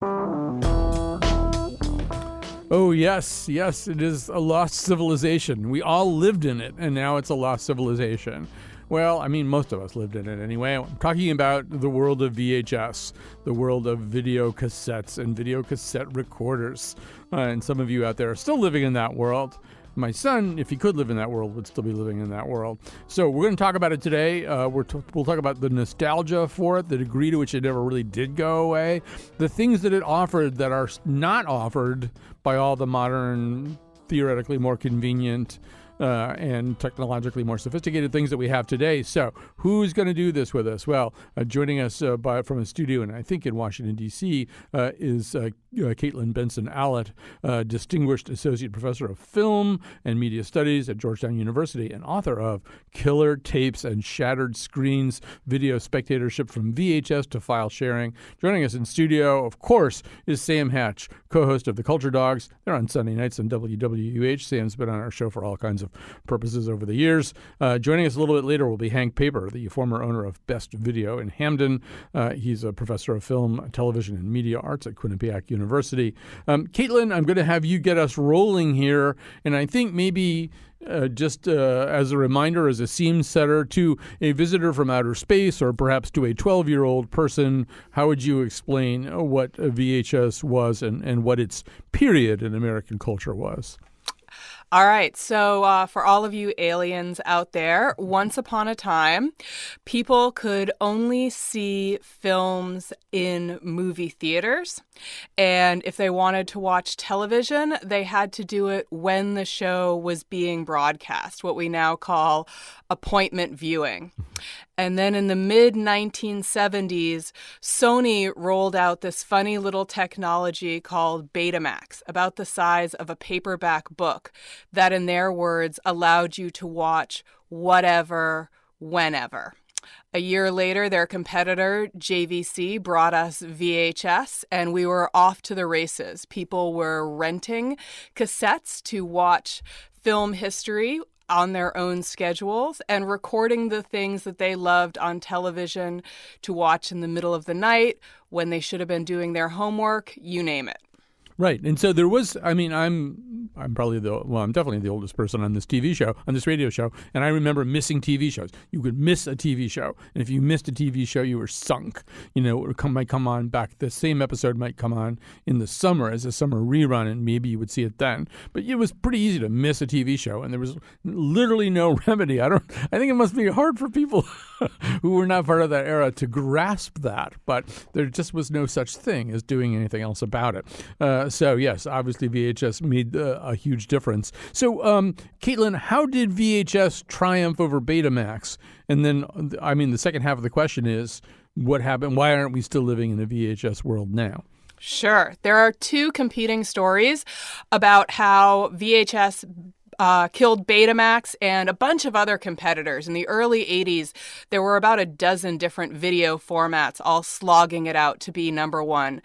Oh, yes, yes, it is a lost civilization. We all lived in it, and now it's a lost civilization. Well, I mean, most of us lived in it anyway. I'm talking about the world of VHS, the world of video cassettes and video cassette recorders. And some of you out there are still living in that world. My son, if he could live in that world, would still be living in that world. So we're going to talk about it today. We'll talk about the nostalgia for it, the degree to which it never really did go away, the things that it offered that are not offered by all the modern, theoretically more convenient and technologically more sophisticated things that we have today. So who's going to do this with us? Well, joining us from a studio, and I think in Washington, D.C., is Caitlin Benson-Allett, Distinguished Associate Professor of Film and Media Studies at Georgetown University and author of Killer Tapes and Shattered Screens, Video Spectatorship from VHS to File Sharing. Joining us in studio, of course, is Sam Hatch, co-host of The Culture Dogs. They're on Sunday nights on WWUH. Sam's been on our show for all kinds of purposes over the years. Joining us a little bit later will be Hank Paper, the former owner of Best Video in Hamden. He's a professor of film, television, and media arts at Quinnipiac University. Caitlin, I'm going to have you get us rolling here, and I think maybe just as a reminder, as a scene setter to a visitor from outer space or perhaps to a 12-year-old person, how would you explain what a VHS was and what its period in American culture was? All right. So for all of you aliens out there, once upon a time, people could only see films in movie theaters. And if they wanted to watch television, they had to do it when the show was being broadcast, what we now call appointment viewing. And then in the mid-1970s, Sony rolled out this funny little technology called Betamax, about the size of a paperback book, that in their words allowed you to watch whatever, whenever. A year later, their competitor, JVC, brought us VHS, and we were off to the races. People were renting cassettes to watch film history on their own schedules and recording the things that they loved on television to watch in the middle of the night when they should have been doing their homework, you name it. Right. And so there was, I mean, I'm probably I'm definitely the oldest person on this TV show, on this radio show. And I remember missing TV shows. You could miss a TV show. And if you missed a TV show, you were sunk. You know, it might come on back. The same episode might come on in the summer as a summer rerun, and maybe you would see it then. But it was pretty easy to miss a TV show, and there was literally no remedy. I think it must be hard for people who were not part of that era to grasp that. But there just was no such thing as doing anything else about it. So, yes, obviously VHS made a huge difference. So, Caitlin, how did VHS triumph over Betamax? And then, I mean, the second half of the question is, what happened? Why aren't we still living in a VHS world now? Sure. There are two competing stories about how VHS killed Betamax and a bunch of other competitors. In the early 80s, there were about a dozen different video formats all slogging it out to be number one.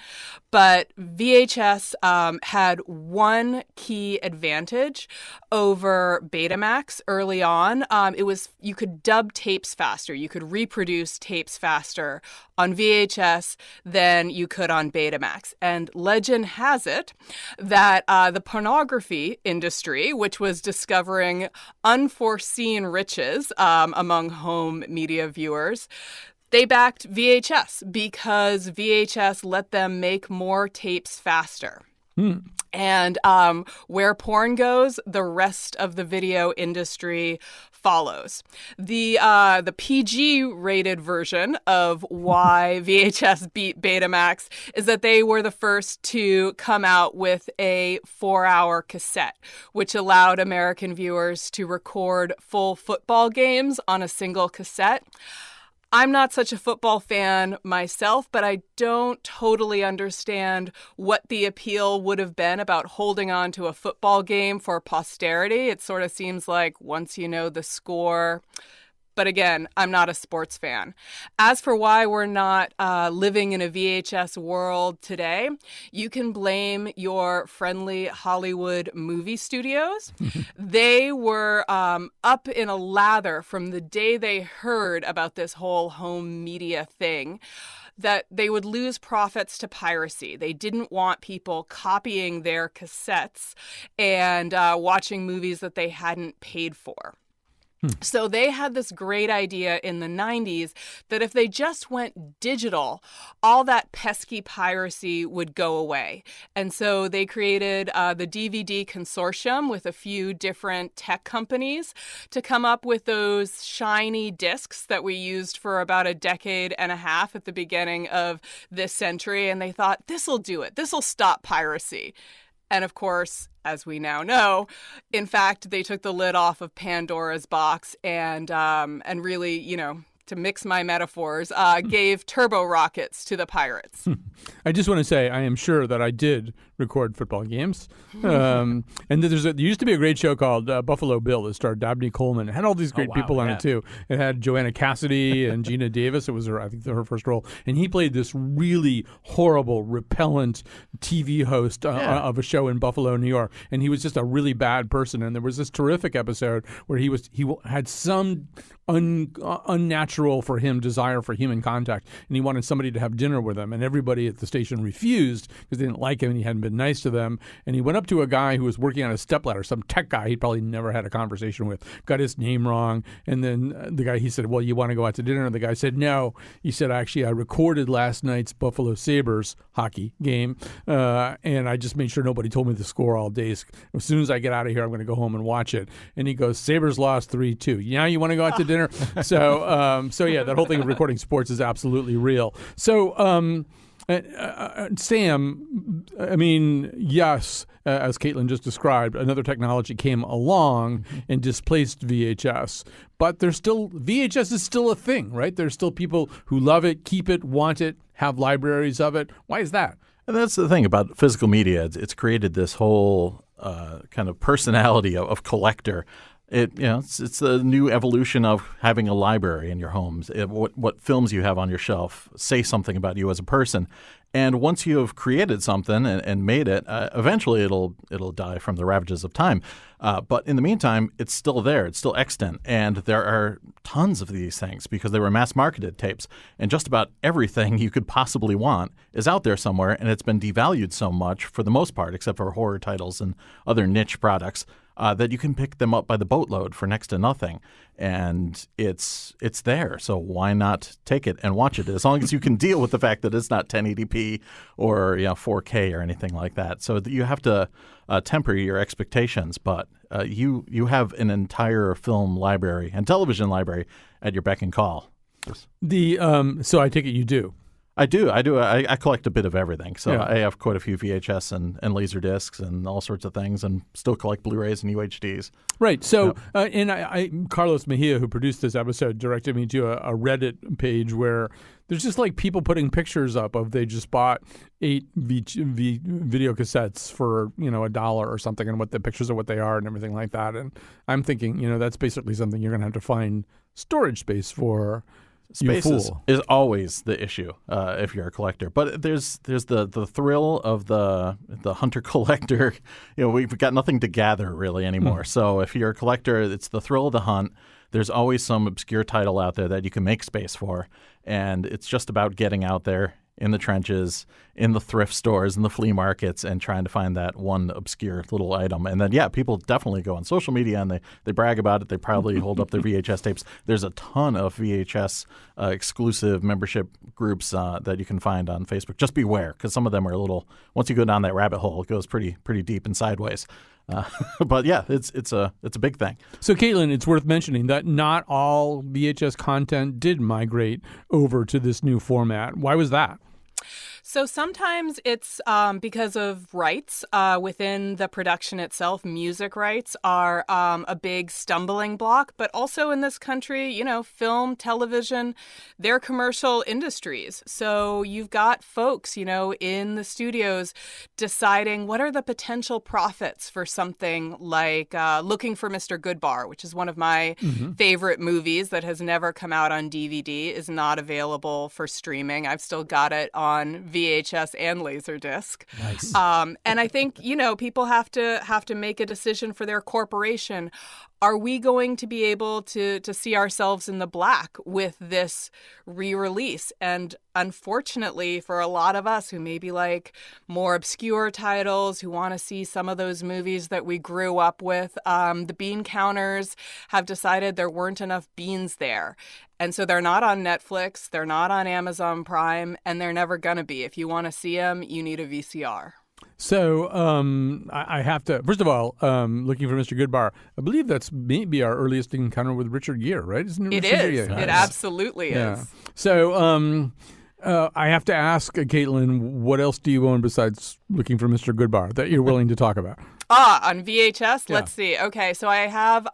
But VHS had one key advantage over Betamax early on. It was you could dub tapes faster. You could reproduce tapes faster on VHS than you could on Betamax. And legend has it that the pornography industry, which was discovering unforeseen riches among home media viewers, they backed VHS because VHS let them make more tapes faster. And where porn goes, the rest of the video industry follows. The PG-rated version of why VHS beat Betamax is that they were the first to come out with a 4-hour cassette, which allowed American viewers to record full football games on a single cassette. I'm not such a football fan myself, but I don't totally understand what the appeal would have been about holding on to a football game for posterity. It sort of seems like once you know the score. But again, I'm not a sports fan. As for why we're not living in a VHS world today, you can blame your friendly Hollywood movie studios. They were up in a lather from the day they heard about this whole home media thing. that they would lose profits to piracy. They didn't want people copying their cassettes and watching movies that they hadn't paid for. So they had this great idea in the 90s that if they just went digital, all that pesky piracy would go away. And so they created the DVD consortium with a few different tech companies to come up with those shiny discs that we used for about a decade and a half at the beginning of this century. And they thought, this'll do it. This'll stop piracy. And of course, as we now know, in fact, they took the lid off of Pandora's box and really, to mix my metaphors, gave turbo rockets to the pirates. I just want to say I am sure that I did record football games. And there used to be a great show called Buffalo Bill that starred Dabney Coleman. It had all these great people on it, too. It had Joanna Cassidy and Gina Davis. It was, I think, her first role. And he played this really horrible, repellent TV host of a show in Buffalo, New York. And he was just a really bad person. And there was this terrific episode where he had some unnatural for him desire for human contact, and he wanted somebody to have dinner with him, and everybody at the station refused because they didn't like him and he hadn't been nice to them. And he went up to a guy who was working on a stepladder, some tech guy he'd probably never had a conversation with, got his name wrong, and then he said, well, you want to go out to dinner? And the guy said, no. He said, actually, I recorded last night's Buffalo Sabres hockey game, and I just made sure nobody told me the score all day. As soon as I get out of here, I'm going to go home and watch it. And he goes, Sabres lost 3-2. Now you want to go out to dinner? So yeah, that whole thing of recording sports is absolutely real. So, Sam, I mean, yes, as Caitlin just described, another technology came along and displaced VHS. But VHS is still a thing, right? There's still people who love it, keep it, want it, have libraries of it. Why is that? And that's the thing about physical media. It's created this whole kind of personality of collector. It's the new evolution of having a library in your homes. What films you have on your shelf say something about you as a person. And once you have created something and made it, eventually it'll die from the ravages of time. But in the meantime, it's still there. It's still extant. And there are tons of these things because they were mass-marketed tapes. And just about everything you could possibly want is out there somewhere. And it's been devalued so much for the most part, except for horror titles and other niche products, that you can pick them up by the boatload for next to nothing. And it's there. So why not take it and watch it, as long as you can deal with the fact that it's not 1080p or 4K or anything like that. So you have to temper your expectations. But you have an entire film library and television library at your beck and call. So I take it you do. I do. I collect a bit of everything. So I have quite a few VHS and laser discs and all sorts of things, and still collect Blu-rays and UHDs. Right. So, and Carlos Mejia, who produced this episode, directed me to a Reddit page where there's just like people putting pictures up of they just bought 8 video cassettes for $1 or something, and what the pictures of what they are and everything like that. And I'm thinking, that's basically something you're going to have to find storage space for. Space is always the issue if you're a collector. But there's the thrill of the hunter collector. We've got nothing to gather really anymore. So if you're a collector, it's the thrill of the hunt. There's always some obscure title out there that you can make space for, and it's just about getting out there in the trenches, in the thrift stores, in the flea markets, and trying to find that one obscure little item. And then, people definitely go on social media and they brag about it. They probably hold up their VHS tapes. There's a ton of VHS exclusive membership groups that you can find on Facebook. Just beware, because some of them are a little, once you go down that rabbit hole, it goes pretty deep and sideways. But it's a big thing. So, Caitlin, it's worth mentioning that not all VHS content did migrate over to this new format. Why was that? So sometimes it's because of rights within the production itself. Music rights are a big stumbling block. But also in this country, film, television, they're commercial industries. So you've got folks, in the studios deciding what are the potential profits for something like Looking for Mr. Goodbar, which is one of my favorite movies that has never come out on DVD, is not available for streaming. I've still got it on VHS and Laserdisc. Nice. And I think, people have to make a decision for their corporation. are we going to be able to see ourselves in the black with this re-release? And unfortunately, for a lot of us who maybe like more obscure titles, who want to see some of those movies that we grew up with, the bean counters have decided there weren't enough beans there. And so they're not on Netflix, they're not on Amazon Prime, and they're never going to be. If you want to see them, you need a VCR. So I have to, first of all, looking for Mr. Goodbar, I believe that's maybe our earliest encounter with Richard Gere, right? Isn't it? It Richard is. Gere? It absolutely Yeah. is. So I have to ask, Caitlin, what else do you own besides looking for Mr. Goodbar that you're willing to talk about? On VHS? Yeah. Let's see. Okay, so I have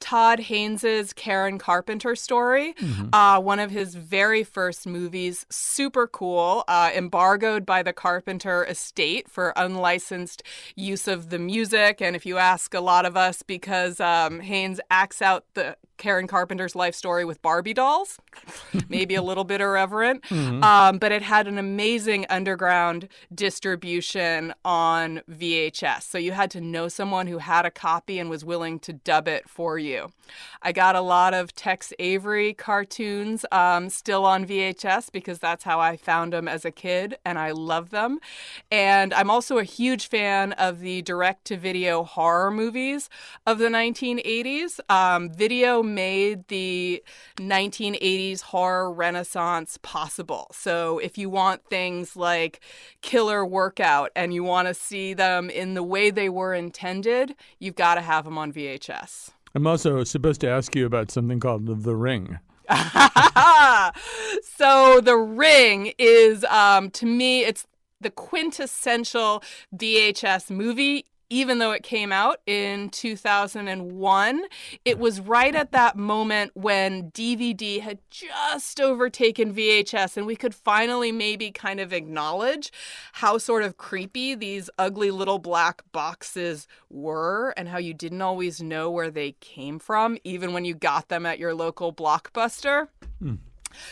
Todd Haynes's Karen Carpenter story, one of his very first movies, super cool, embargoed by the Carpenter estate for unlicensed use of the music. And if you ask a lot of us, because Haynes acts out the Karen Carpenter's life story with Barbie dolls, maybe a little bit irreverent, but it had an amazing underground distribution on VHS. So you had to know someone who had a copy and was willing to dub it for you. I got a lot of Tex Avery cartoons still on VHS because that's how I found them as a kid, and I love them. And I'm also a huge fan of the direct-to-video horror movies of the 1980s. Video made the 1980s horror renaissance possible. So if you want things like Killer Workout and you want to see them in the way they were intended, you've got to have them on VHS. I'm also supposed to ask you about something called The Ring. So The Ring is, to me, it's the quintessential VHS movie. Even though it came out in 2001, it was right at that moment when DVD had just overtaken VHS, and we could finally maybe kind of acknowledge how sort of creepy these ugly little black boxes were and how you didn't always know where they came from, even when you got them at your local Blockbuster.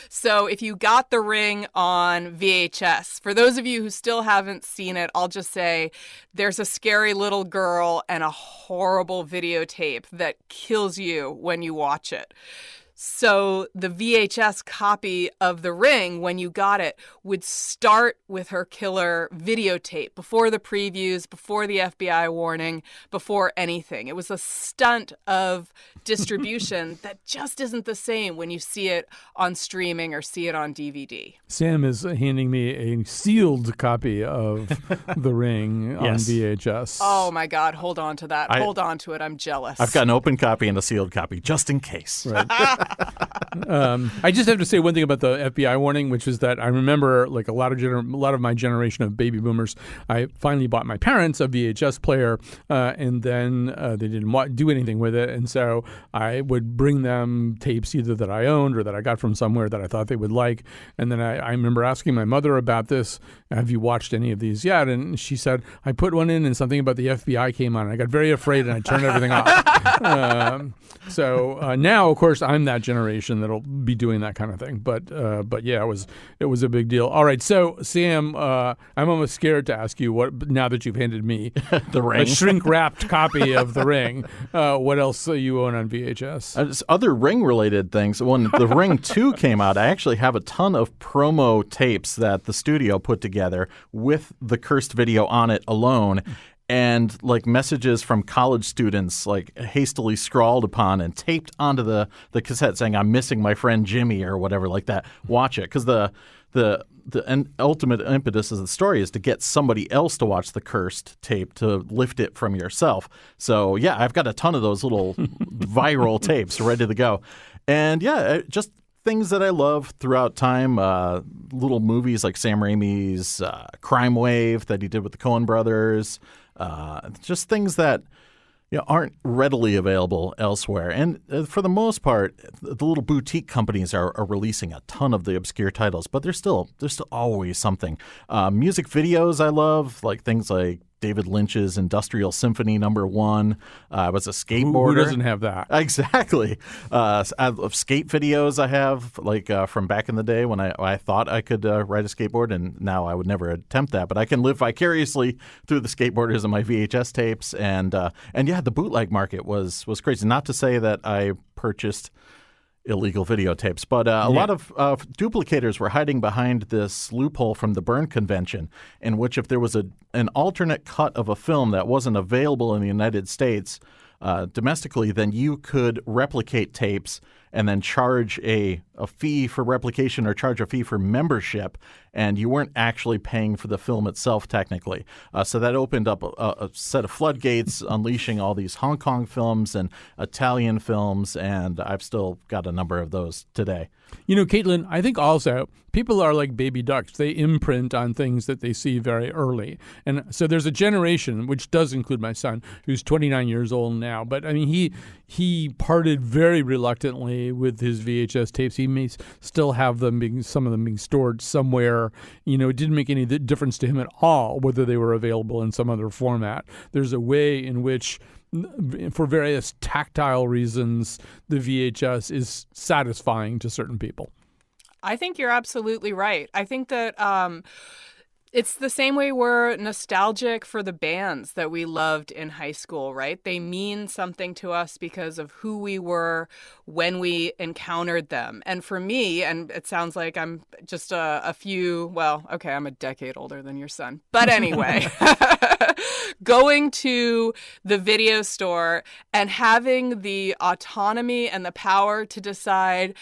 So if you got The Ring on VHS, for those of you who still haven't seen it, I'll just say there's a scary little girl and a horrible videotape that kills you when you watch it. So the VHS copy of The Ring, when you got it, would start with her killer videotape before the previews, before the FBI warning, before anything. It was a stunt of distribution that just isn't the same when you see it on streaming or see it on DVD. Sam is handing me a sealed copy of The Ring on VHS. Oh, my God. Hold on to that. Hold on to it. I'm jealous. I've got an open copy and a sealed copy, just in case. Right. I just have to say one thing about the FBI warning, which is that I remember, like a lot of my generation of baby boomers, I finally bought my parents a VHS player, and then they didn't do anything with it, and so I would bring them tapes either that I owned or that I got from somewhere that I thought they would like, and then I remember asking my mother about this. Have you watched any of these yet? And she said, I put one in and something about the FBI came on. And I got very afraid and I turned everything off. So now, of course, I'm that generation that'll be doing that kind of thing. But yeah, it was a big deal. All right, so Sam, I'm almost scared to ask you what now that you've handed me The Ring, a shrink-wrapped copy of The Ring. What else you own on VHS? Other Ring-related things. When The Ring 2 came out, I actually have a ton of promo tapes that the studio put together with the cursed video on it alone. And like messages from college students, like hastily scrawled upon and taped onto the cassette saying, I'm missing my friend Jimmy or whatever like that. Watch it. Because the ultimate impetus of the story is to get somebody else to watch the cursed tape to lift it from yourself. So, yeah, I've got a ton of those little viral tapes ready to go. And, yeah, just things that I love throughout time, little movies like Sam Raimi's Crime Wave that he did with the Coen brothers, just things that aren't readily available elsewhere. And for the most part, the little boutique companies are releasing a ton of the obscure titles, but there's still always something. Music videos I love, like things like David Lynch's Industrial Symphony #1. I was a skateboarder. Who doesn't have that? Exactly. Of skate videos I have, like from back in the day when I thought I could ride a skateboard, and now I would never attempt that. But I can live vicariously through the skateboarders and my VHS tapes. And yeah, the bootleg market was crazy. Not to say that I purchased illegal videotapes. But a lot of duplicators were hiding behind this loophole from the Berne Convention, in which if there was an alternate cut of a film that wasn't available in the United States domestically, then you could replicate tapes and then charge a fee for replication or charge a fee for membership, and you weren't actually paying for the film itself technically. So that opened up a set of floodgates, unleashing all these Hong Kong films and Italian films, and I've still got a number of those today. You know, Caitlin, I think also people are like baby ducks. They imprint on things that they see very early. And so there's a generation, which does include my son, who's 29 years old now. But I mean, he parted very reluctantly with his VHS tapes. He may still have them, some of them being stored somewhere. You know, it didn't make any difference to him at all whether they were available in some other format. There's a way in which, for various tactile reasons, the VHS is satisfying to certain people. I think you're absolutely right. I think that it's the same way we're nostalgic for the bands that we loved in high school, right? They mean something to us because of who we were when we encountered them. And for me, and it sounds like I'm just I'm a decade older than your son. But anyway, going to the video store and having the autonomy and the power to decide,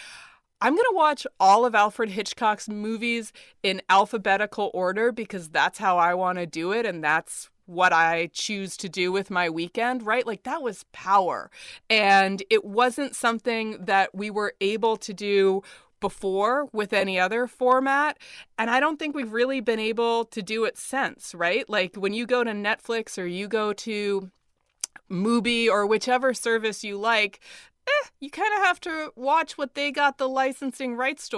I'm going to watch all of Alfred Hitchcock's movies in alphabetical order because that's how I want to do it, and that's what I choose to do with my weekend, right? Like, that was power. And it wasn't something that we were able to do before with any other format. And I don't think we've really been able to do it since, right? Like, when you go to Netflix or you go to Mubi or whichever service you like, you kind of have to watch what they got the licensing rights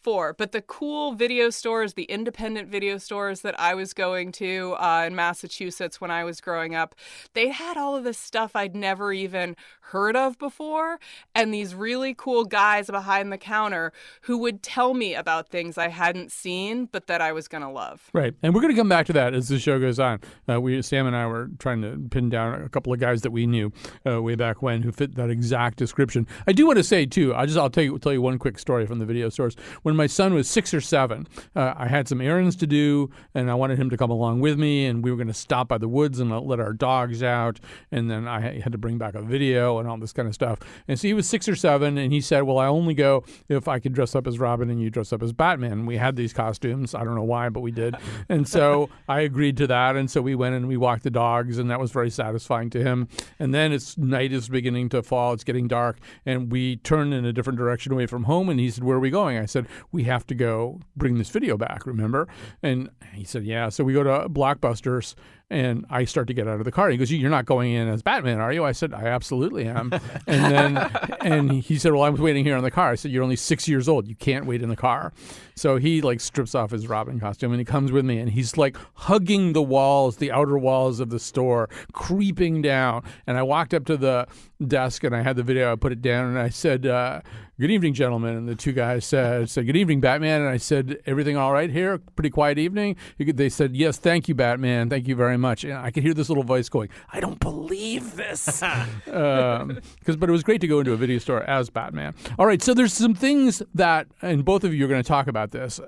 for. But the cool video stores, the independent video stores that I was going to in Massachusetts when I was growing up, they had all of this stuff I'd never even heard of before. And these really cool guys behind the counter who would tell me about things I hadn't seen, but that I was going to love. Right. And we're going to come back to that as the show goes on. Sam and I were trying to pin down a couple of guys that we knew way back when who fit that exact description. I do want to say, too, I'll tell you one quick story from the video stores. When my son was 6 or 7, I had some errands to do, and I wanted him to come along with me, and we were going to stop by the woods and let our dogs out, and then I had to bring back a video and all this kind of stuff. And so he was 6 or 7, and he said, well, I only go if I could dress up as Robin and you dress up as Batman. And we had these costumes. I don't know why, but we did. And so I agreed to that, and so we went and we walked the dogs, and that was very satisfying to him. And then night is beginning to fall. It's getting dark. And we turned in a different direction away from home. And he said, where are we going? I said, we have to go bring this video back, remember? And he said, yeah. So we go to Blockbusters, and I start to get out of the car. He goes, you're not going in as Batman, are you? I said, I absolutely am. And he said, well, I was waiting here in the car. I said, you're only 6 years old. You can't wait in the car. So he strips off his Robin costume, and he comes with me, and he's hugging the walls, the outer walls of the store, creeping down. And I walked up to the desk, and I had the video. I put it down, and I said, good evening, gentlemen. And the two guys said, good evening, Batman. And I said, everything all right here? Pretty quiet evening? They said, yes, thank you, Batman. Thank you very much. And I could hear this little voice going, I don't believe this. But it was great to go into a video store as Batman. All right, so there's some things that, and both of you are going to talk about this,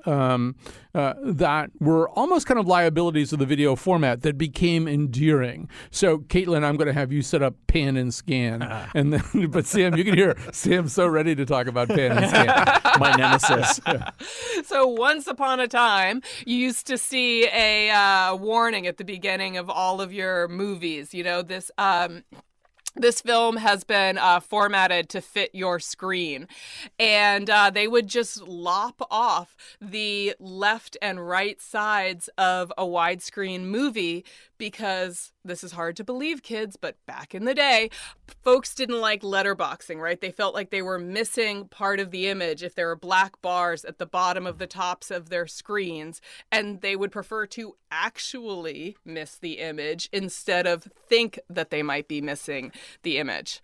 that were almost kind of liabilities of the video format that became endearing. So, Caitlin, I'm going to have you set up pan and scan. And then, but Sam, you can hear Sam's so ready to talk about pan and scan. My nemesis. So once upon a time, you used to see a warning at the beginning of all of your movies. You know, this film has been formatted to fit your screen. And they would just lop off the left and right sides of a widescreen movie because this is hard to believe, kids, but back in the day, folks didn't like letterboxing, right? They felt like they were missing part of the image if there were black bars at the bottom of the tops of their screens, and they would prefer to actually miss the image instead of think that they might be missing the image.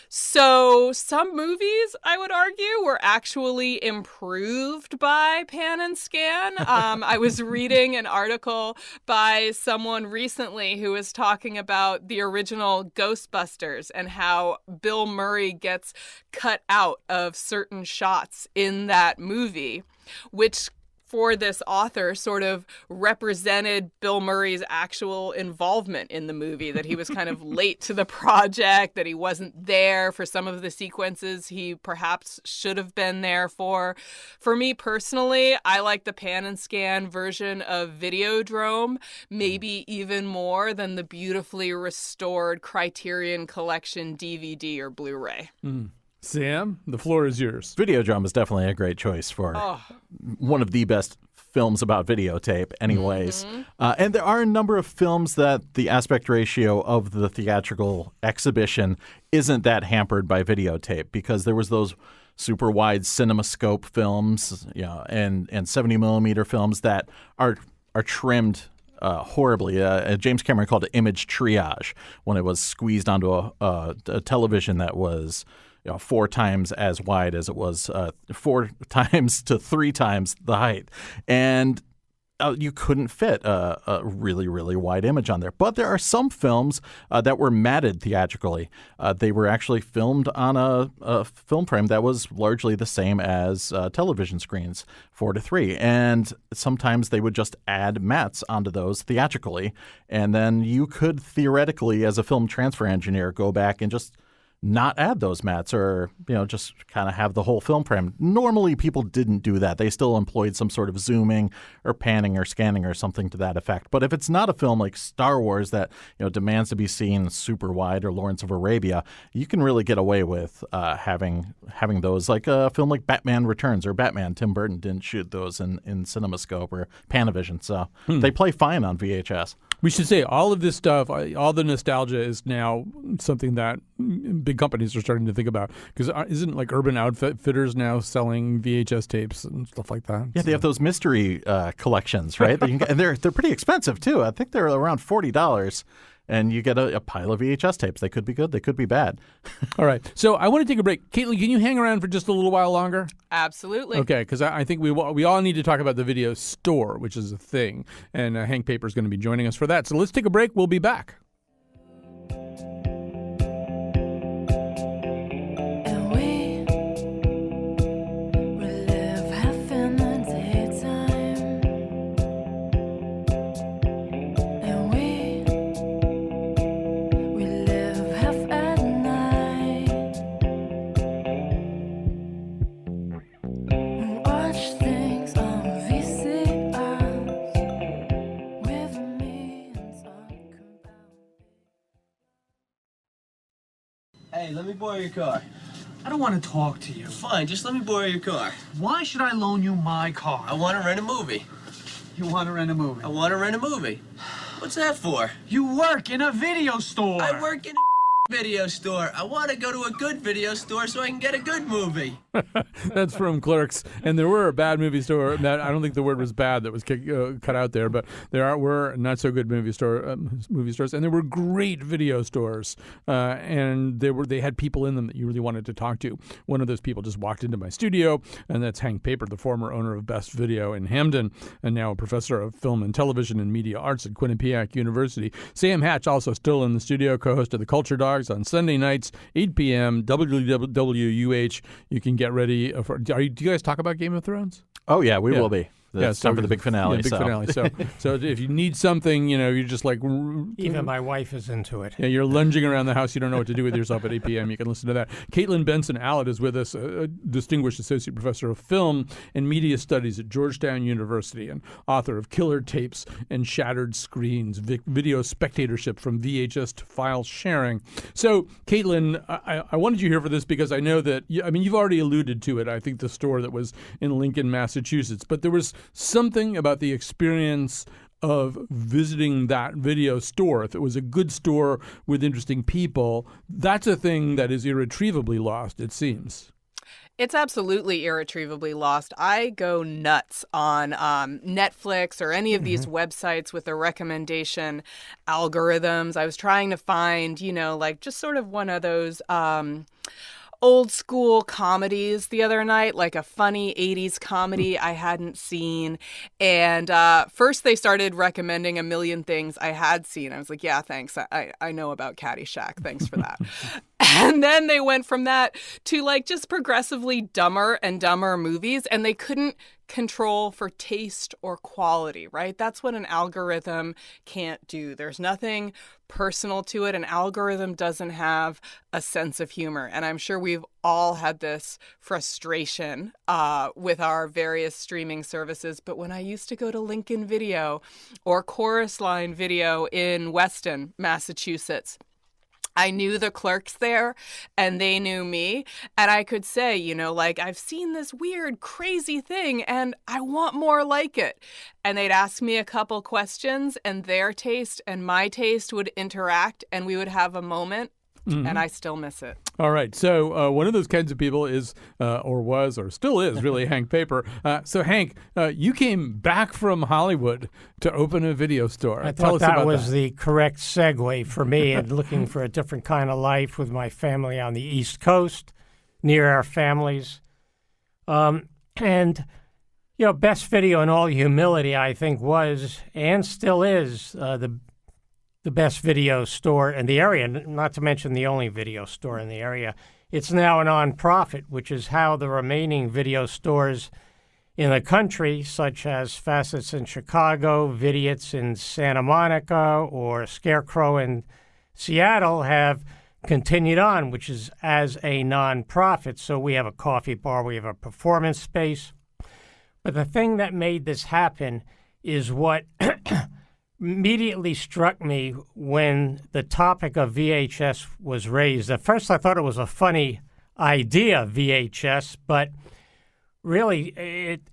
So some movies, I would argue, were actually improved by pan and scan. I was reading an article by someone recently who was talking about the original Ghostbusters and how Bill Murray gets cut out of certain shots in that movie, which for this author sort of represented Bill Murray's actual involvement in the movie, that he was kind of late to the project, that he wasn't there for some of the sequences he perhaps should have been there for. For me personally, I like the pan and scan version of Videodrome, maybe even more than the beautifully restored Criterion Collection DVD or Blu-ray. Sam, the floor is yours. Videodrome is definitely a great choice for one of the best films about videotape anyways. And there are a number of films that the aspect ratio of the theatrical exhibition isn't that hampered by videotape, because there was those super wide CinemaScope films, and 70 millimeter films that are trimmed horribly. James Cameron called it image triage when it was squeezed onto a television that was 4 times as wide as it was 4 times to 3 times the height. And you couldn't fit a really, really wide image on there. But there are some films that were matted theatrically. They were actually filmed on a film frame that was largely the same as television screens, 4:3. And sometimes they would just add mats onto those theatrically. And then you could theoretically, as a film transfer engineer, go back and just not add those mats, or just kind of have the whole film frame. Normally people didn't do that. They still employed some sort of zooming or panning or scanning or something to that effect. But if it's not a film like Star Wars that demands to be seen super wide, or Lawrence of Arabia, you can really get away with having those, like a film like Batman Returns or Batman. Tim Burton didn't shoot those in CinemaScope or Panavision, so they play fine on VHS. We should say all of this stuff, all the nostalgia is now something that big companies are starting to think about, because isn't like Urban Outfitters now selling VHS tapes and stuff like that? Yeah, they have those mystery collections, right? And they're pretty expensive too. I think they're around $40. And you get a pile of VHS tapes. They could be good. They could be bad. All right. So I want to take a break. Caitlin, can you hang around for just a little while longer? Absolutely. Okay, because I think we all need to talk about the video store, which is a thing. And Hank Paper is going to be joining us for that. So let's take a break. We'll be back. Hey, let me borrow your car. I don't want to talk to you. Fine, just let me borrow your car. Why should I loan you my car? I want to rent a movie. You want to rent a movie? I want to rent a movie. What's that for? You work in a video store. I work in a video store. I want to go to a good video store so I can get a good movie. That's from Clerks. And there were a bad movie store. I don't think the word was bad that was cut out there, but were not so good movie stores, and there were great video stores, and they had people in them that you really wanted to talk to. One of those people just walked into my studio, and that's Hank Paper, the former owner of Best Video in Hamden, and now a professor of film and television and media arts at Quinnipiac University. Sam Hatch also still in the studio, co-host of the Culture Dogs on Sunday nights, 8 p.m. WWUH. You can get ready for. Do you guys talk about Game of Thrones? Oh yeah, we will be. It's time for the big finale. Yeah, finale. So if you need something, you're just like... Even my wife is into it. Yeah, you're lunging around the house. You don't know what to do with yourself at 8 p.m. You can listen to that. Caitlin Benson-Allett is with us, a distinguished associate professor of film and media studies at Georgetown University and author of Killer Tapes and Shattered Screens, Video Spectatorship from VHS to File Sharing. So, Caitlin, I wanted you here for this because I know that, you've already alluded to it, I think the store that was in Lincoln, Massachusetts, but there was something about the experience of visiting that video store. If it was a good store with interesting people, that's a thing that is irretrievably lost, it seems. It's absolutely irretrievably lost. I go nuts on Netflix or any of these websites with the recommendation algorithms. I was trying to find, like just sort of one of those old school comedies the other night, like a funny 80s comedy I hadn't seen. And first they started recommending a million things I had seen. I was like, yeah, thanks. I know about Caddyshack. Thanks for that. And then they went from that to like just progressively dumber and dumber movies, and they couldn't control for taste or quality, right? That's what an algorithm can't do. There's nothing personal to it. An algorithm doesn't have a sense of humor. And I'm sure we've all had this frustration with our various streaming services. But when I used to go to Lincoln Video or Chorus Line Video in Weston, Massachusetts, I knew the clerks there and they knew me. And I could say, like, I've seen this weird, crazy thing and I want more like it. And they'd ask me a couple questions and their taste and my taste would interact and we would have a moment. And I still miss it. All right. So one of those kinds of people is, or was, or still is, really Hank Paper. So Hank, you came back from Hollywood to open a video store. I Tell thought us that about was the correct segue for me and looking for a different kind of life with my family on the East Coast, near our families. And, best video in all humility, I think, was and still is the best video store in the area, not to mention the only video store in the area. It's now a nonprofit, which is how the remaining video stores in the country, such as Facets in Chicago, Vidiot's in Santa Monica, or Scarecrow in Seattle, have continued on, which is as a nonprofit. So we have a coffee bar, we have a performance space. But the thing that made this happen is what immediately struck me when the topic of VHS was raised. At first, I thought it was a funny idea, VHS, but really,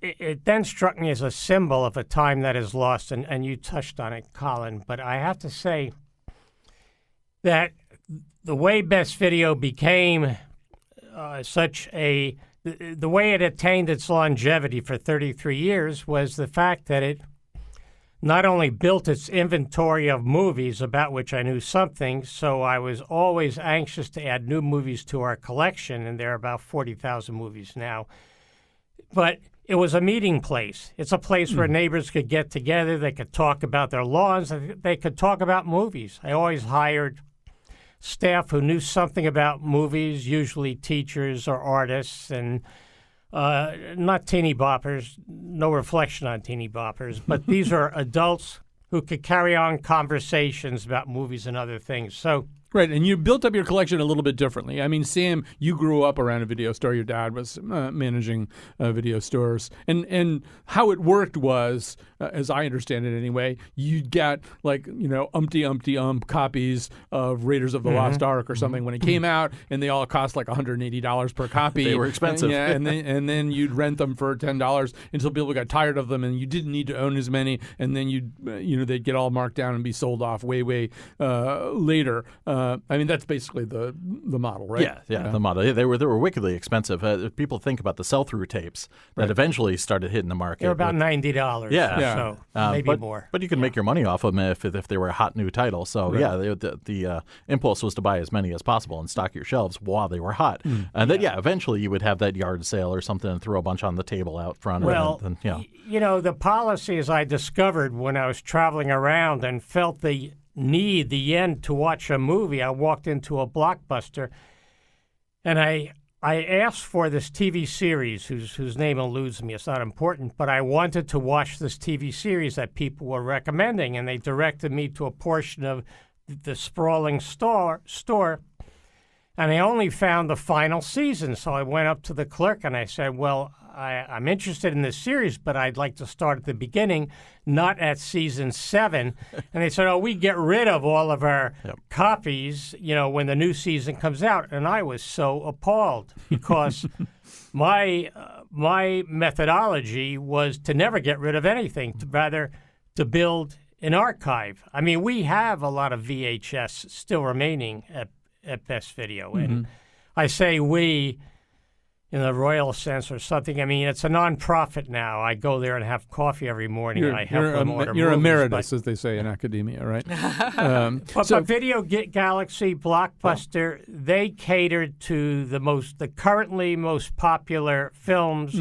it then struck me as a symbol of a time that is lost, and you touched on it, Colin. But I have to say that the way Best Video became the way it attained its longevity for 33 years was the fact that it not only built its inventory of movies about which I knew something, so I was always anxious to add new movies to our collection, and there are about 40,000 movies now. But it was a meeting place. It's a place where neighbors could get together, they could talk about their lawns, they could talk about movies. I always hired staff who knew something about movies, usually teachers or artists, and not teeny boppers, no reflection on teeny boppers, but these are adults who could carry on conversations about movies and other things. So Right, and you built up your collection a little bit differently. I mean, Sam, you grew up around a video store. Your dad was managing video stores. And how it worked was, as I understand it anyway, you'd get umpty copies of Raiders of the Lost Ark or something when it came out, and they all cost like $180 per copy. They were expensive. And then you'd rent them for $10 until people got tired of them, and you didn't need to own as many, and then they'd get all marked down and be sold off way later. I mean, that's basically the model, right? Yeah, the model. They were wickedly expensive. People think about the sell-through tapes that eventually started hitting the market. They're about $90. Yeah. So maybe more. But you can make your money off of them if they were a hot new title. So the impulse was to buy as many as possible and stock your shelves while they were hot. And then eventually you would have that yard sale or something and throw a bunch on the table out front. Well, the policy, as I discovered when I was traveling around and felt the end to watch a movie, I walked into a Blockbuster and I asked for this TV series whose name eludes me. It's not important, but I wanted to watch this TV series that people were recommending, and they directed me to a portion of the sprawling store, and I only found the final season. So I went up to the clerk and I said, well, I'm interested in this series, but I'd like to start at the beginning, not at season 7. And they said, we get rid of all of our copies, when the new season comes out. And I was so appalled because my methodology was to never get rid of anything, to rather to build an archive. I mean, we have a lot of VHS still remaining at Best Video. And I say we in the royal sense or something. I mean, it's a nonprofit now. I go there and have coffee every morning, and I help them order You're movies, emeritus, as they say in academia, right? But Video Galaxy, Blockbuster, they catered to the currently most popular films,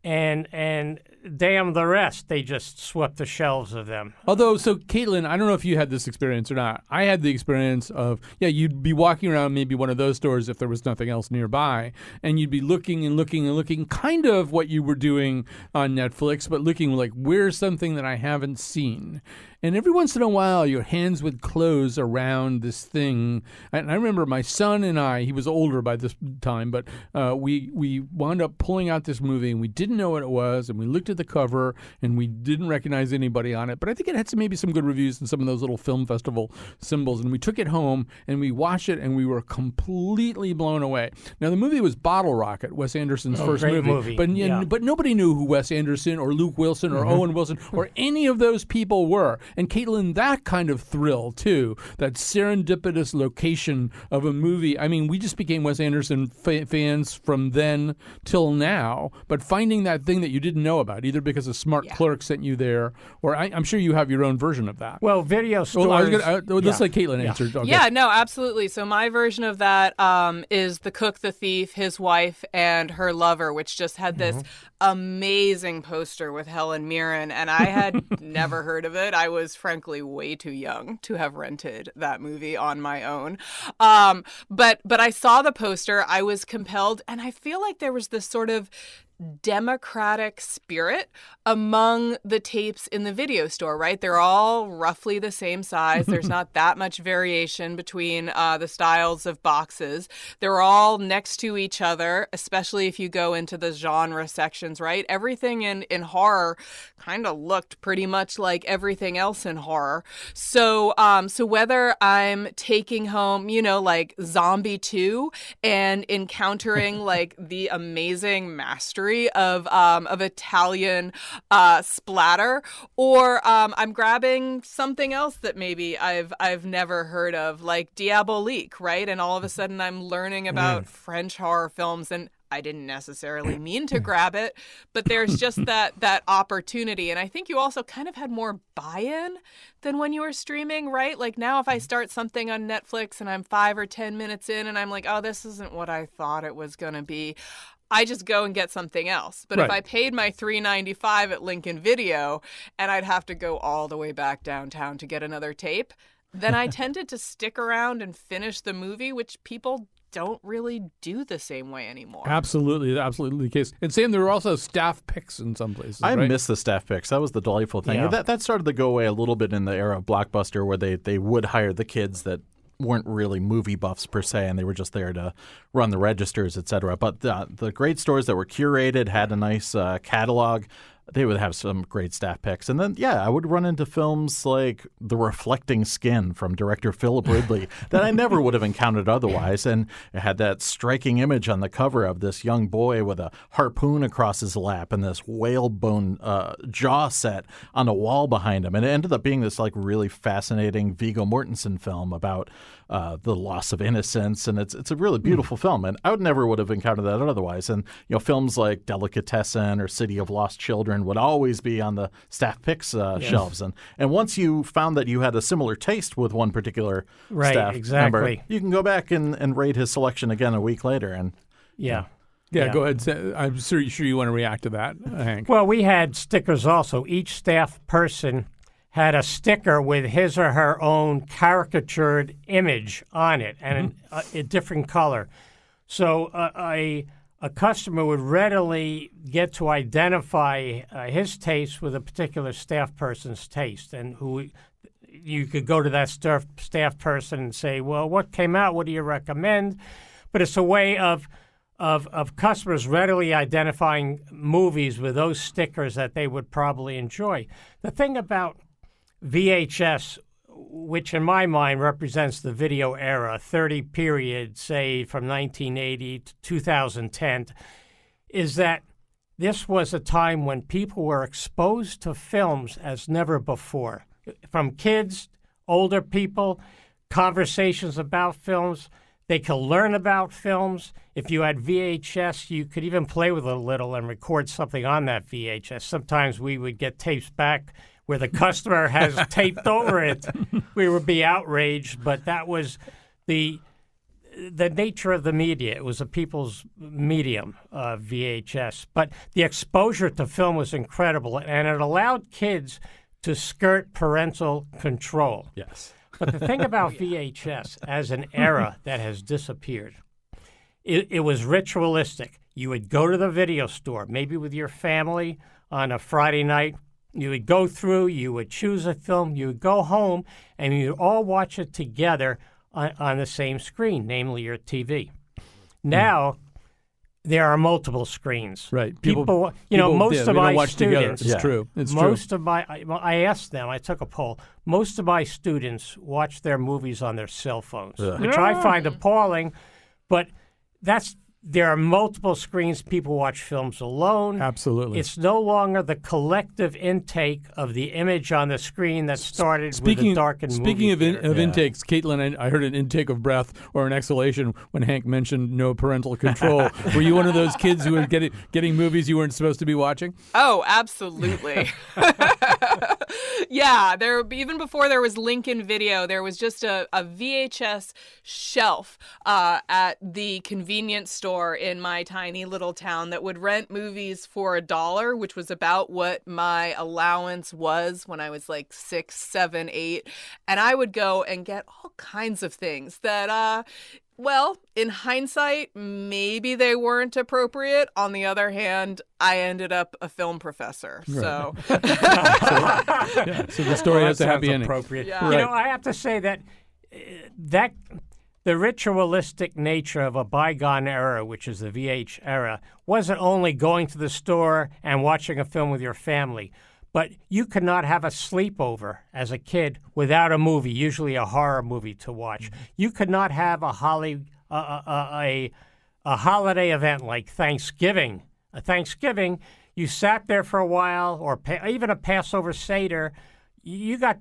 and damn the rest, they just swept the shelves of them. Although, so Caitlin, I don't know if you had this experience or not. I had the experience of, you'd be walking around maybe one of those stores if there was nothing else nearby, and you'd be looking and looking and looking, kind of what you were doing on Netflix, but looking like, where's something that I haven't seen? And every once in a while, your hands would close around this thing. And I remember my son and I, he was older by this time, but we wound up pulling out this movie, and we didn't know what it was, and we looked at the cover, and we didn't recognize anybody on it. But I think it had maybe some good reviews and some of those little film festival symbols. And we took it home, and we watched it, and we were completely blown away. Now, the movie was Bottle Rocket, Wes Anderson's first great movie. But nobody knew who Wes Anderson or Luke Wilson or Owen Wilson or any of those people were. And Caitlin, that kind of thrill, too, that serendipitous location of a movie. I mean, we just became Wes Anderson fans from then till now, but finding that thing that you didn't know about, either because a smart clerk sent you there, or I'm sure you have your own version of that. Well, video stores... Let's let Caitlin answer. Okay. Yeah, no, absolutely. So my version of that is The Cook, the Thief, his wife, and her lover, which just had this amazing poster with Helen Mirren, and I had never heard of it. I was frankly way too young to have rented that movie on my own. But I saw the poster, I was compelled, and I feel like there was this sort of democratic spirit among the tapes in the video store, right? They're all roughly the same size. There's not that much variation between the styles of boxes. They're all next to each other, especially if you go into the genre sections, right? Everything in horror kind of looked pretty much like everything else in horror. So whether I'm taking home, like Zombie 2 and encountering like the amazing mastery of Italian splatter, or I'm grabbing something else that maybe I've never heard of, like Diabolique, right? And all of a sudden I'm learning about French horror films, and I didn't necessarily mean to grab it, but there's just that opportunity. And I think you also kind of had more buy-in than when you were streaming, right? Like now if I start something on Netflix and I'm 5 or 10 minutes in and I'm like, oh, this isn't what I thought it was going to be, I just go and get something else. But if I paid my $3.95 at Lincoln Video and I'd have to go all the way back downtown to get another tape, then I tended to stick around and finish the movie, which people don't really do the same way anymore. Absolutely the case. And Sam, there were also staff picks in some places. I miss the staff picks. That was the delightful thing. Yeah. That started to go away a little bit in the era of Blockbuster, where they would hire the kids that weren't really movie buffs per se, and they were just there to run the registers, et cetera. But the great stores that were curated, had a nice catalog, they would have some great staff picks. And then, I would run into films like The Reflecting Skin from director Philip Ridley that I never would have encountered otherwise. And it had that striking image on the cover of this young boy with a harpoon across his lap and this whalebone jaw set on a wall behind him. And it ended up being this like really fascinating Viggo Mortensen film about the loss of innocence. And it's a really beautiful film. And I never would have encountered that otherwise. And, films like Delicatessen or City of Lost Children would always be on the staff picks shelves. And once you found that you had a similar taste with one particular staff member, you can go back and rate his selection again a week later. And go ahead. I'm sure you want to react to that, Hank. Well, we had stickers also. Each staff person had a sticker with his or her own caricatured image on it and a different color. So a customer would readily get to identify his taste with a particular staff person's taste, and who you could go to that staff person and say, well, what came out? What do you recommend? But it's a way of customers readily identifying movies with those stickers that they would probably enjoy. The thing about VHS, which in my mind represents the video era, 30 period, say from 1980 to 2010, is that this was a time when people were exposed to films as never before. From kids, older people, conversations about films. They could learn about films. If you had VHS, you could even play with it a little and record something on that VHS. Sometimes we would get tapes back where the customer has taped over it. We would be outraged, but that was the nature of the media. It was a people's medium, VHS. But the exposure to film was incredible, and it allowed kids to skirt parental control. Yes. But the thing about VHS as an era that has disappeared, it was ritualistic. You would go to the video store, maybe with your family on a Friday night. You would go through, you would choose a film, you would go home, and you would all watch it together on the same screen, namely your TV. Now, there are multiple screens. Right. People most of my watch students. together. It's true. It's most true. of my, I asked them. I took a poll. Most of my students watch their movies on their cell phones, which I find appalling. But there are multiple screens. People watch films alone. Absolutely. It's no longer the collective intake of the image on the screen that started with the darkened movie Speaking of theater. intakes, Caitlin, I heard an intake of breath or an exhalation when Hank mentioned no parental control. Were you one of those kids who were getting movies you weren't supposed to be watching? Oh, absolutely. Yeah, even before there was Lincoln Video, there was just a VHS shelf at the convenience store in my tiny little town that would rent movies for $1, which was about what my allowance was when I was like 6, 7, 8. And I would go and get all kinds of things that, well, in hindsight, maybe they weren't appropriate. On the other hand, I ended up a film professor. Right. So So the story has a happy ending. Appropriate. Yeah. You Right. know, I have to say that the ritualistic nature of a bygone era, which is the VH era, wasn't only going to the store and watching a film with your family, but you could not have a sleepover as a kid without a movie, usually a horror movie to watch. You could not have a holiday event like Thanksgiving. You sat there for a while, or even a Passover Seder.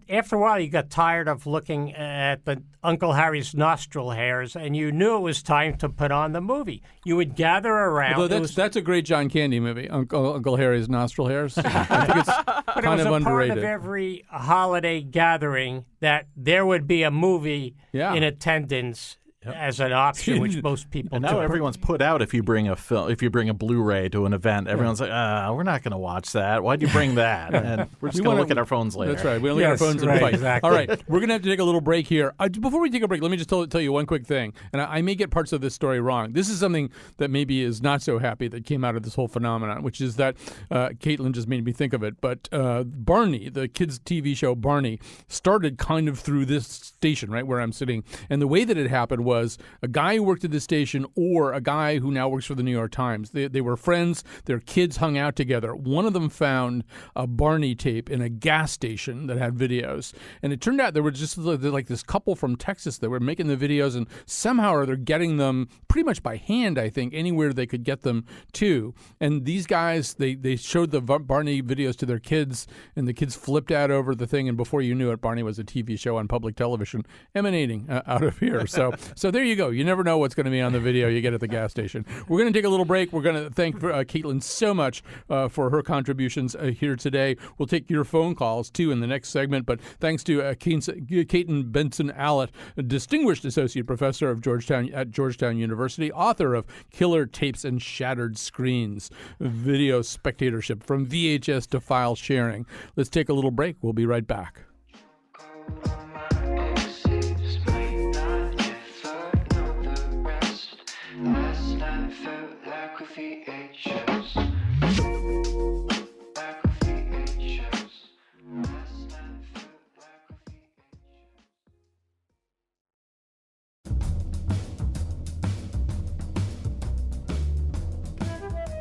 After a while, you got tired of looking at the Uncle Harry's nostril hairs, and you knew it was time to put on the movie. You would gather around. Although that's a great John Candy movie, Uncle Harry's nostril hairs. I think it's but kind it was of a underrated. part of every holiday gathering that there would be a movie in attendance as an option, which most people And now do. everyone's put out if you bring a film, if you bring a Blu-ray to an event, everyone's like, we're not going to watch that. Why'd you bring that? And we're just going to look at our phones later. That's right. We only got our Yes, phones and right, fight. exactly. All right. We're going to have to take a little break here. Before we take a break, let me just tell you one quick thing. And I may get parts of this story wrong. This is something that maybe is not so happy that came out of this whole phenomenon, which is that Caitlin just made me think of it. But Barney, the kids' TV show Barney, started kind of through this station, right, where I'm sitting. And the way that it happened was a guy who worked at this station or a guy who now works for the New York Times. They were friends. Their kids hung out together. One of them found a Barney tape in a gas station that had videos. And it turned out there were just like this couple from Texas that were making the videos, and somehow or they're getting them pretty much by hand, I think, anywhere they could get them to. And these guys, they showed the Barney videos to their kids, and the kids flipped out over the thing. And before you knew it, Barney was a TV show on public television emanating out of here. So there you go. You never know what's going to be on the video you get at the gas station. We're going to take a little break. We're going to thank Caitlin so much for her contributions here today. We'll take your phone calls, too, in the next segment. But thanks to Caitlin Benson-Allett, a distinguished associate professor at Georgetown University, author of Killer Tapes and Shattered Screens, Video Spectatorship, From VHS to File Sharing. Let's take a little break. We'll be right back.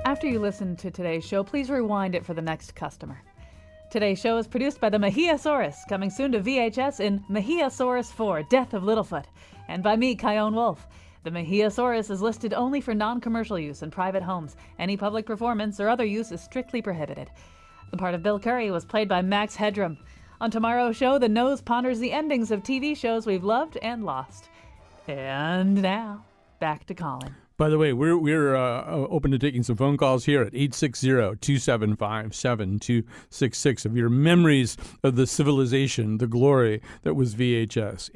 After you listen to today's show, please rewind it for the next customer. Today's show is produced by the Mahiosaurus, coming soon to VHS in Mahiosaurus 4, Death of Littlefoot, and by me, Kyone Wolf. The Mahiosaurus is listed only for non-commercial use in private homes. Any public performance or other use is strictly prohibited. The part of Bill Curry was played by Max Headroom. On tomorrow's show, the nose ponders the endings of TV shows we've loved and lost. And now, back to Colin. By the way, we're open to taking some phone calls here at 860-275-7266 of your memories of the civilization, the glory that was VHS.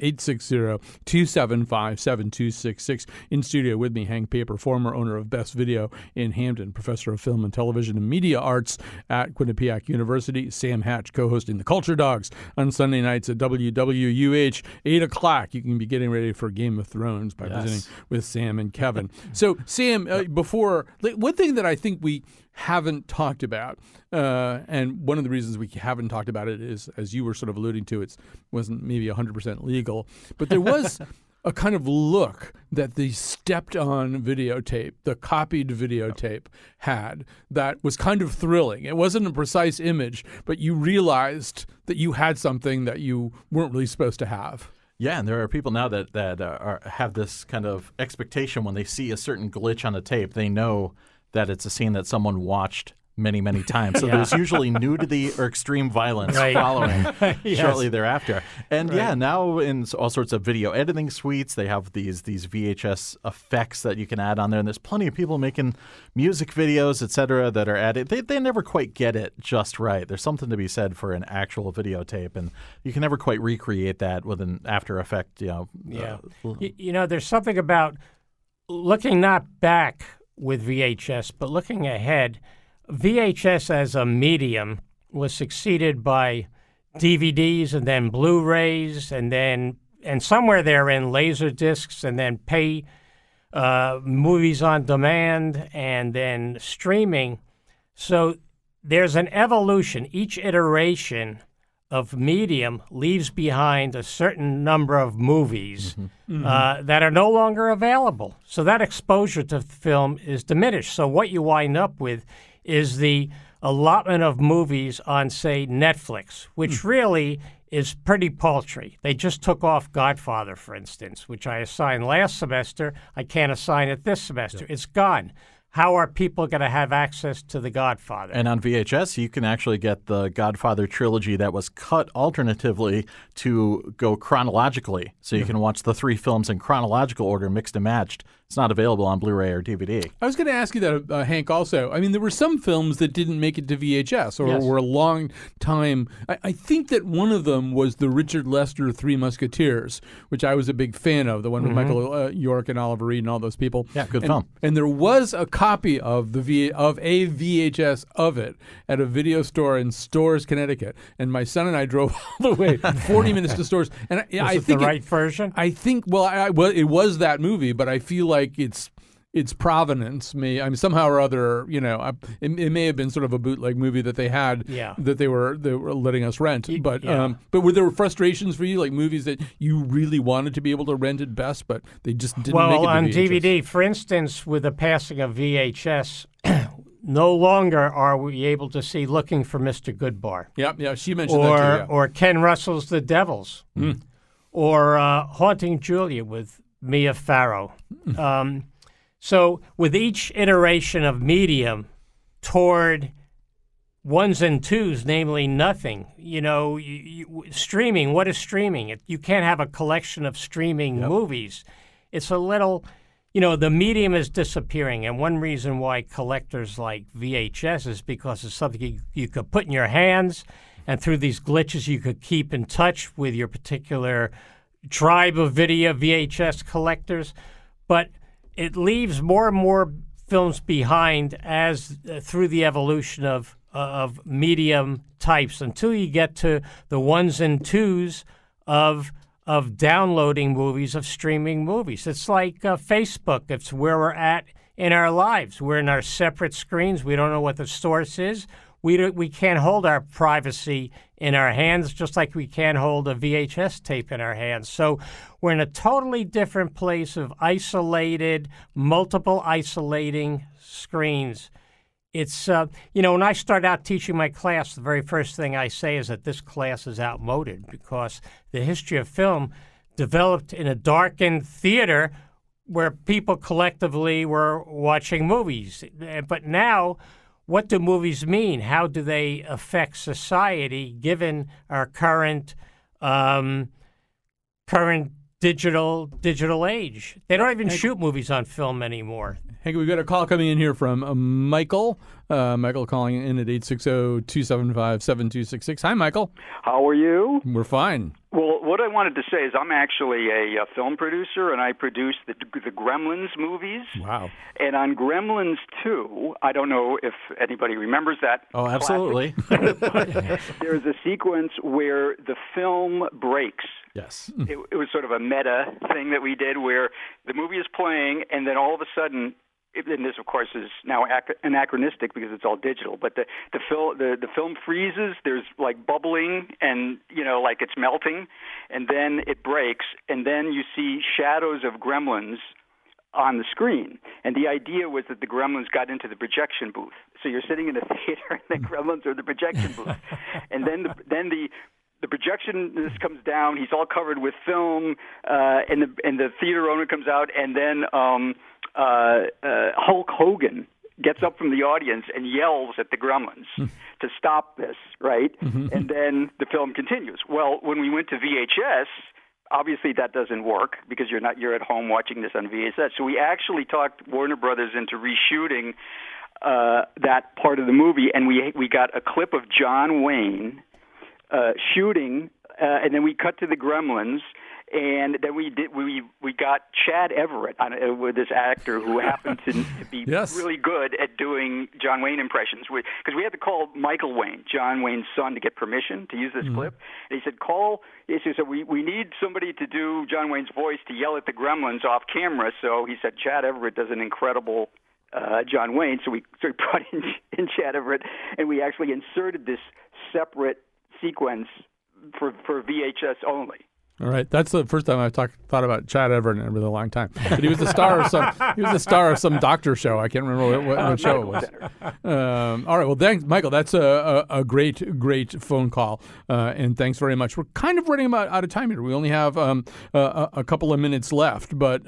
860-275-7266. In studio with me, Hank Paper, former owner of Best Video in Hampton, professor of film and television and media arts at Quinnipiac University. Sam Hatch, co-hosting The Culture Dogs on Sunday nights at WWUH, 8 o'clock. You can be getting ready for Game of Thrones by visiting with Sam and Kevin. So, Sam, before, one thing that I think we haven't talked about, and one of the reasons we haven't talked about it is, as you were sort of alluding to, it wasn't maybe 100% legal, but there was a kind of look that the stepped-on videotape, the copied videotape had that was kind of thrilling. It wasn't a precise image, but you realized that you had something that you weren't really supposed to have. Yeah, and there are people now that have this kind of expectation when they see a certain glitch on a tape. They know that it's a scene that someone watched many, many times. So there's usually nudity or extreme violence following shortly thereafter. And now in all sorts of video editing suites, they have these VHS effects that you can add on there. And there's plenty of people making music videos, et cetera, that are added. They never quite get it just right. There's something to be said for an actual videotape, and you can never quite recreate that with an After Effect. There's something about looking not back with VHS, but looking ahead. VHS as a medium was succeeded by DVDs and then Blu-rays and somewhere therein laser discs and then pay movies on demand and then streaming. So there's an evolution. Each iteration of medium leaves behind a certain number of movies that are no longer available. So that exposure to film is diminished. So what you wind up with is the allotment of movies on, say, Netflix, which really is pretty paltry. They just took off Godfather, for instance, which I assigned last semester. I can't assign it this semester. It's gone. How are people going to have access to The Godfather? And on VHS, you can actually get the Godfather trilogy that was cut alternatively to go chronologically. So you can watch the three films in chronological order, mixed and matched. It's not available on Blu-ray or DVD. I was going to ask you that, Hank, also. I mean, there were some films that didn't make it to VHS or were a long time. I think that one of them was the Richard Lester Three Musketeers, which I was a big fan of, the one with Michael York and Oliver Reed and all those people. Yeah, good film. And there was a copy of a VHS of it at a video store in Storrs, Connecticut. And my son and I drove all the way 40 minutes to Storrs. And I think the right version? I think, it was that movie, but I feel like its provenance somehow or other, it may have been sort of a bootleg movie that they had that they were letting us rent. But were there frustrations for you, like movies that you really wanted to be able to rent at best, but they just didn't make it to on VHS? DVD, for instance, with the passing of VHS, no longer are we able to see Looking for Mr. Goodbar. Yeah, she mentioned that too. Or Ken Russell's The Devils. Or Haunting Julia with Mia Farrow. So with each iteration of medium toward ones and twos, namely nothing, streaming, what is streaming? You can't have a collection of streaming movies. It's a little, the medium is disappearing. And one reason why collectors like VHS is because it's something you could put in your hands, and through these glitches you could keep in touch with your particular tribe of video VHS collectors. But it leaves more and more films behind as through the evolution of medium types until you get to the ones and twos of downloading movies, of streaming movies. It's like Facebook. It's where we're at in our lives. We're in our separate screens. We don't know what the source is. We can't hold our privacy in our hands, just like we can't hold a VHS tape in our hands. So we're in a totally different place of multiple isolating screens. It's, when I start out teaching my class, the very first thing I say is that this class is outmoded because the history of film developed in a darkened theater where people collectively were watching movies. But now, what do movies mean? How do they affect society given our current digital age? They don't even shoot movies on film anymore. Hey, we've got a call coming in here from Michael. Michael calling in at 860-275-7266. Hi, Michael. How are you? We're fine. Well, what I wanted to say is I'm actually a film producer, and I produce the Gremlins movies. Wow. And on Gremlins 2, I don't know if anybody remembers that. Oh, absolutely. There's a sequence where the film breaks. Yes. It was sort of a meta thing that we did where the movie is playing, and then all of a sudden, and this, of course, is now anachronistic because it's all digital, but the film freezes, there's like bubbling and, like it's melting, and then it breaks, and then you see shadows of gremlins on the screen. And the idea was that the gremlins got into the projection booth. So you're sitting in a theater and the gremlins are in the projection booth. And then the projectionist comes down, he's all covered with film, and the theater owner comes out, and then Hulk Hogan gets up from the audience and yells at the gremlins to stop this, right? And then the film continues. Well, when we went to VHS, obviously that doesn't work because you're at home watching this on VHS. So we actually talked Warner Brothers into reshooting that part of the movie, and we got a clip of John Wayne shooting, and then we cut to the gremlins. And then we got Chad Everett with this actor who happened to be really good at doing John Wayne impressions. Because we had to call Michael Wayne, John Wayne's son, to get permission to use this clip. And he said, he said, we need somebody to do John Wayne's voice to yell at the gremlins off camera. So he said, Chad Everett does an incredible John Wayne. So we brought in Chad Everett, and we actually inserted this separate sequence for VHS only. All right, that's the first time I've thought about Chad Everett in a really long time. But he was the star of some doctor show. I can't remember what show it was. All right, well, thanks, Michael. That's a great phone call, and thanks very much. We're kind of running out of time here. We only have a couple of minutes left, but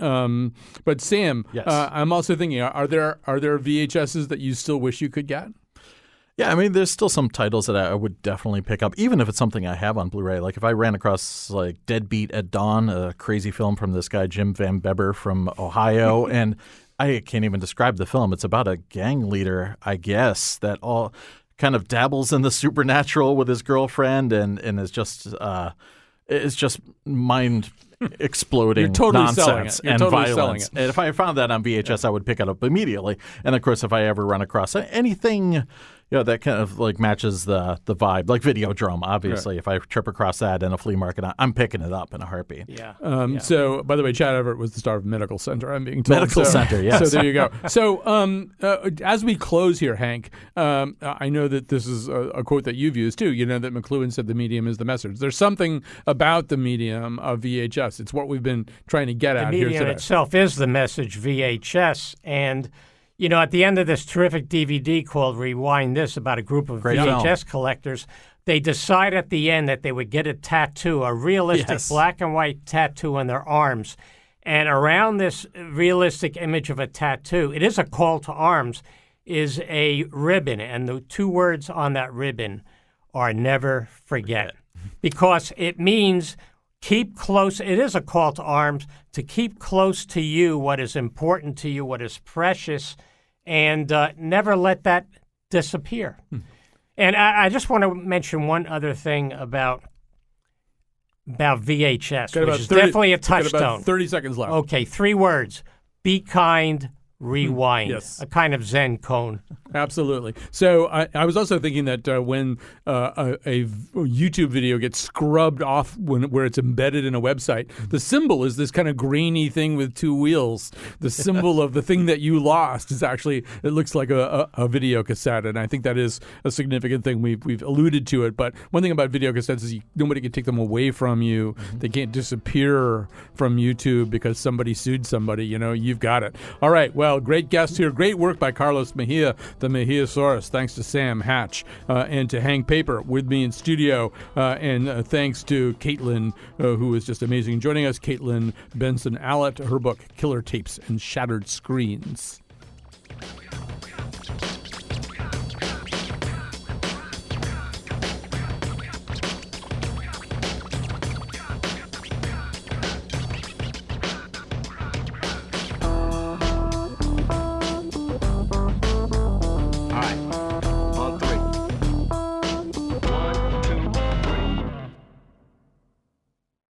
Sam, yes. I'm also thinking, are there VHSs that you still wish you could get? Yeah, I mean, there's still some titles that I would definitely pick up, even if it's something I have on Blu-ray. Like if I ran across like Deadbeat at Dawn, a crazy film from this guy Jim Van Beber from Ohio, and I can't even describe the film. It's about a gang leader, I guess, that all kind of dabbles in the supernatural with his girlfriend, and is just mind exploding nonsense and violence. And if I found that on VHS, I would pick it up immediately. And of course, if I ever run across anything that kind of like matches the vibe, like Videodrome, obviously. Right. If I trip across that in a flea market, I'm picking it up in a heartbeat. Yeah. So, by the way, Chad Everett was the star of Medical Center, I'm being told. Medical Center, yes. So there you go. So as we close here, Hank, I know that this is a quote that you've used too. You know that McLuhan said the medium is the message. There's something about the medium of VHS. It's what we've been trying to get at here today. The medium itself is the message, VHS, and at the end of this terrific DVD called Rewind This, about a group of VHS collectors, they decide at the end that they would get a tattoo, a realistic black and white tattoo on their arms. And around this realistic image of a tattoo, it is a call to arms, is a ribbon. And the two words on that ribbon are never forget. Because it means keep close. It is a call to arms to keep close to you what is important to you, what is precious, and never let that disappear. And I just want to mention one other thing about VHS, which is definitely a touchstone. About 30 seconds left. Okay, 3 words. Be kind, rewind. Yes. A kind of Zen cone. Absolutely. So I was also thinking that when a YouTube video gets scrubbed off where it's embedded in a website, the symbol is this kind of grainy thing with 2 wheels. The symbol of the thing that you lost is actually, it looks like a video cassette, and I think that is a significant thing. We've alluded to it, but one thing about video cassettes is nobody can take them away from you. They can't disappear from YouTube because somebody sued somebody. You've got it. All right. Well, Well, great guest here. Great work by Carlos Mejia, the Mejiasaurus. Thanks to Sam Hatch and to Hank Paper with me in studio. And thanks to Caitlin, who was just amazing joining us. Caitlin Benson-Allett, her book, Killer Tapes and Shattered Screens.